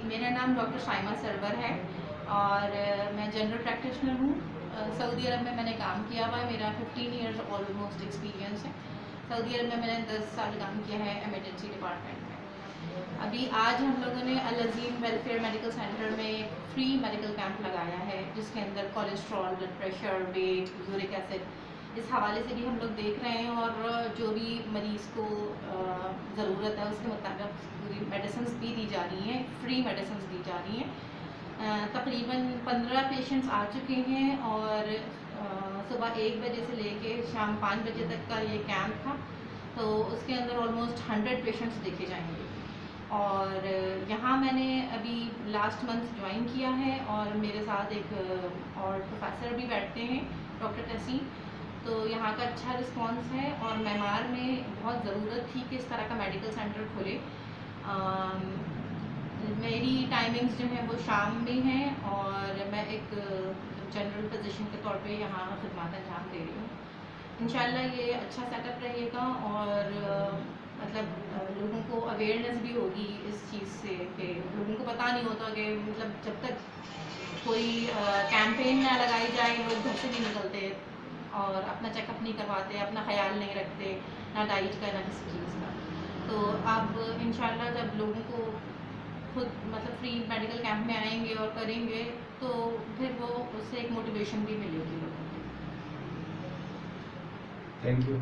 मेरा नाम doctor Shaima server है और मैं जनरल प्रैक्टिशनर हूँ। सऊदी अरब में मैंने काम किया हुआ है, मेरा 15 ईयर्स ऑलमोस्ट एक्सपीरियंस है। सऊदी अरब में मैंने 10 साल काम किया है एमरजेंसी डिपार्टमेंट में। अभी आज हम लोगों ने Al Azeem welfare medical centre में एक फ्री मेडिकल कैंप लगाया है, जिसके अंदर cholesterol, blood pressure, weight, uric acid, इस हवाले से भी हम लोग देख रहे हैं और जो भी मरीज़ को ज़रूरत है उसके मुताबिक पूरी मेडिसिन दी जा रही हैं, फ्री मेडिसिन दी जा रही हैं। तकरीबन 15 पेशेंट्स आ चुके हैं और सुबह 1 बजे से लेके शाम 5 बजे तक का ये कैंप था, तो उसके अंदर ऑलमोस्ट 100 पेशेंट्स देखे जाएंगे। और यहाँ मैंने अभी लास्ट मंथ ज्वाइन किया है और मेरे साथ एक और प्रोफेसर भी बैठते हैं, डॉक्टर तसीम। तो यहाँ का अच्छा रिस्पांस है और मेमार में बहुत ज़रूरत थी कि इस तरह का मेडिकल सेंटर खुले। मेरी टाइमिंग्स जो हैं वो शाम में हैं और मैं एक जनरल फिजिशियन के तौर पे यहाँ खिदमत अंजाम दे रही हूँ। इंशाल्लाह ये अच्छा सेटअप रहेगा और मतलब लोगों को अवेयरनेस भी होगी इस चीज़ से कि लोगों को पता नहीं होता कि मतलब जब तक कोई कैंपेन ना लगाई जाए लोग घर से नहीं निकलते और अपना चेकअप नहीं करवाते, अपना ख्याल नहीं रखते, ना डाइट का ना किसी चीज़ का। तो अब इंशाल्लाह जब लोगों को खुद मतलब फ्री मेडिकल कैंप में आएंगे और करेंगे तो फिर वो उससे एक मोटिवेशन भी मिलेगी लोगों को। Thank you.